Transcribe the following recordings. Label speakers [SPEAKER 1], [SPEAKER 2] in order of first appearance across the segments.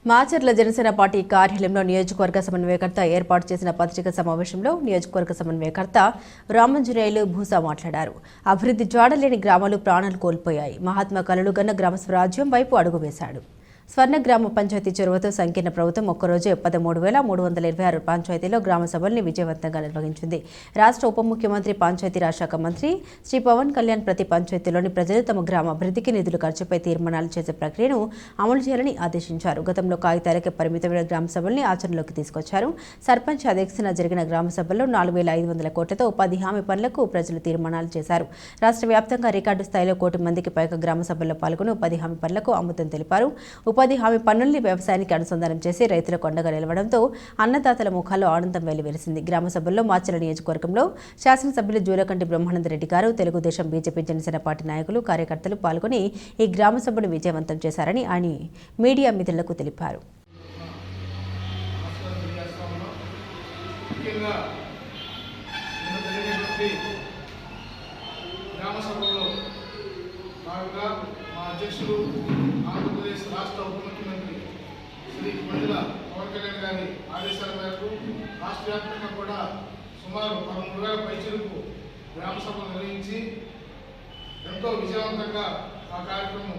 [SPEAKER 1] Macherla Janasena party కార్యాలయంలో నియోజకవర్గ సమన్వయకర్త ఏర్పాటు చేసిన పత్రికా సమావేశంలో నియోజకవర్గ సమన్వయకర్త రామంజనేయులు భూసా మాట్లాడారు. అభివృద్ధి జాడలేని గ్రామాలు ప్రాణాలు కోల్పోయాయి. మహాత్మా కలలు గన్న గ్రామ స్వరాజ్యం వైపు అడుగు వేశాడు. స్వర్ణ గ్రామ పంచాయతీ చొరవతో సంకీర్ణ ప్రభుత్వం ఒక్కరోజే 13,326 పంచాయతీలో గ్రామ సభల్ని విజయవంతంగా నిర్వహించింది. రాష్ట్ర ఉప ముఖ్యమంత్రి పంచాయతీరాజ్ శాఖ మంత్రి శ్రీ పవన్ కళ్యాణ్ ప్రతి పంచాయతీలోని ప్రజలు తమ గ్రామ అభివృద్ధికి నిధులు ఖర్చుపై తీర్మానాలు చేసే ప్రక్రియను అమలు చేయాలని ఆదేశించారు. గతంలో కాగితాలకే పరిమితమైన గ్రామ సభల్ని ఆచరణలోకి తీసుకొచ్చారు. సర్పంచ్ అధ్యక్షతన జరిగిన గ్రామ సభల్లో 4,500 కోట్లతో ఉపాధి హామీ పనులకు ప్రజలు తీర్మానాలు చేశారు. రాష్ట్ర వ్యాప్తంగా రికార్డు స్థాయిలో 1 కోటి మందికి పైగా గ్రామ సభల్లో పాల్గొని ఉపాధి హామీ పనులకు ఆమోదం తెలిపారు. ఉపాధి హామీ పన్నుల్ని వ్యవసాయానికి అనుసంధానం చేసి రైతులకు అండగా నిలవడంతో అన్నదాతల ముఖాల్లో ఆనందం వెల్లివిరిసింది. గ్రామ సభల్లో మాచర్ల నియోజకవర్గంలో శాసనసభ్యులు జూలకంటి బ్రహ్మానందరెడ్డి గారు, తెలుగుదేశం, బీజేపీ, జనసేన పార్టీ నాయకులు, కార్యకర్తలు పాల్గొని ఈ గ్రామ సభను విజయవంతం చేశారని ఆయన మీడియా మిత్రులకు తెలిపారు.
[SPEAKER 2] ఆంధ్రప్రదేశ్ రాష్ట్ర ఉప ముఖ్యమంత్రి శ్రీ కొండల పవన్ కళ్యాణ్ గారి ఆదేశాల మేరకు రాష్ట్ర వ్యాప్తంగా కూడా సుమారు 13,000 పైచిలకు గ్రామ సభలు నిర్వహించి ఎంతో విజయవంతంగా ఆ కార్యక్రమం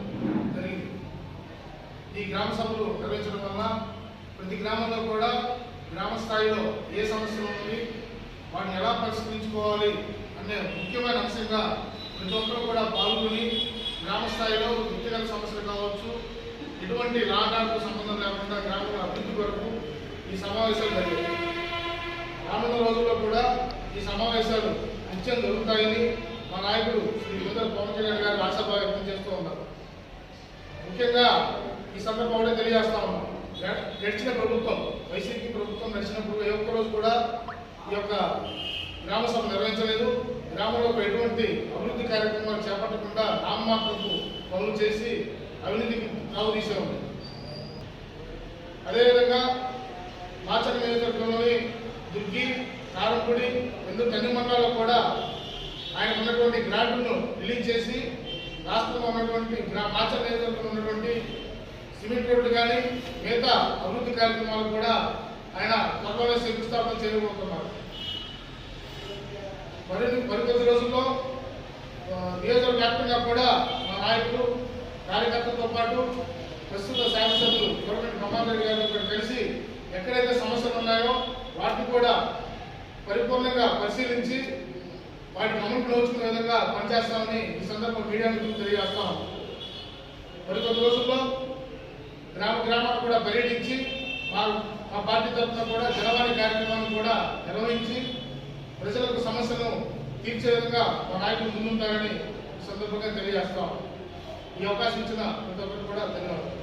[SPEAKER 2] జరిగింది. ఈ గ్రామ సభలు నిర్వహించడం వల్ల ప్రతి గ్రామంలో కూడా గ్రామ స్థాయిలో ఏ సమస్యలు ఉంది, వాటిని ఎలా పరిష్కరించుకోవాలి అనే ముఖ్యమైన అంశంగా ప్రతి ఒక్కరు కూడా పాల్గొని గ్రామ స్థాయిలో వ్యక్తిగత సమస్యలు కావచ్చు, ఎటువంటి రాగాలకు సంబంధం లేకుండా గ్రామాల అభివృద్ధి కొరకు ఈ సమావేశాలు జరిగాయి. రానున్న రోజుల్లో కూడా ఈ సమావేశాలు నిత్యం జరుగుతాయని మా నాయకుడు శ్రీ కొండల పవన్ కళ్యాణ్ గారు ఆశాభావం వ్యక్తం చేస్తూ ఉన్నారు. ముఖ్యంగా ఈ సందర్భంలో తెలియజేస్తా ఉన్నాం, గడిచిన ప్రభుత్వం వైసీపీ ప్రభుత్వం నడిచినప్పుడు ఏ ఒక్క రోజు కూడా ఈ యొక్క గ్రామ సభ నిర్వహించలేదు. గ్రామంలో ఎటువంటి అభివృద్ధి కార్యక్రమాలు చేపట్టకుండా నామమాత్రపు పనులు చేసి అవినీతికి తావు తీసే ఉంది. అదేవిధంగా మాచర్ల నియోజకవర్గంలోని దుర్గి, కారంపూడి, అన్ని మండలాల్లో కూడా ఆయన ఉన్నటువంటి గ్రాంట్లను రిలీజ్ చేసి రాష్ట్రంలో ఉన్నటువంటి మాచర్ల నియోజకవర్గంలో ఉన్నటువంటి సిమెంట్ రోడ్లు కానీ మిగతా అభివృద్ధి కార్యక్రమాలు కూడా ఆయన త్వరలోనే శంకుస్థాపన చేయబోతున్నారు. మరికొద్ది రోజుల్లో నియోజకవర్గ వ్యాప్తంగా కూడా మా నాయకులు, కార్యకర్తలతో పాటు ప్రస్తుత శాసనసభ్యులు జూలకంటి బ్రహ్మానందరెడ్డి గారితో కలిసి ఎక్కడైతే సమస్యలు ఉన్నాయో వాటిని కూడా పరిపూర్ణంగా పరిశీలించి వాటిని అమలుకు నోచుకునే విధంగా పనిచేస్తామని ఈ సందర్భంగా మీడియా మిత్రులు తెలియజేస్తాం. మరికొద్ది రోజుల్లో గ్రామాలు కూడా పర్యటించి మా పార్టీ తరఫున కూడా జనవాణి కార్యక్రమాన్ని కూడా నిర్వహించి ప్రజలకు సమస్యలను తీర్చే విధంగా మా నాయకులు ముందుంటారని ఈ సందర్భంగా తెలియజేస్తాం. ఈ అవకాశం ఇచ్చిన ప్రతి ఒక్కరు కూడా ధన్యవాదాలు.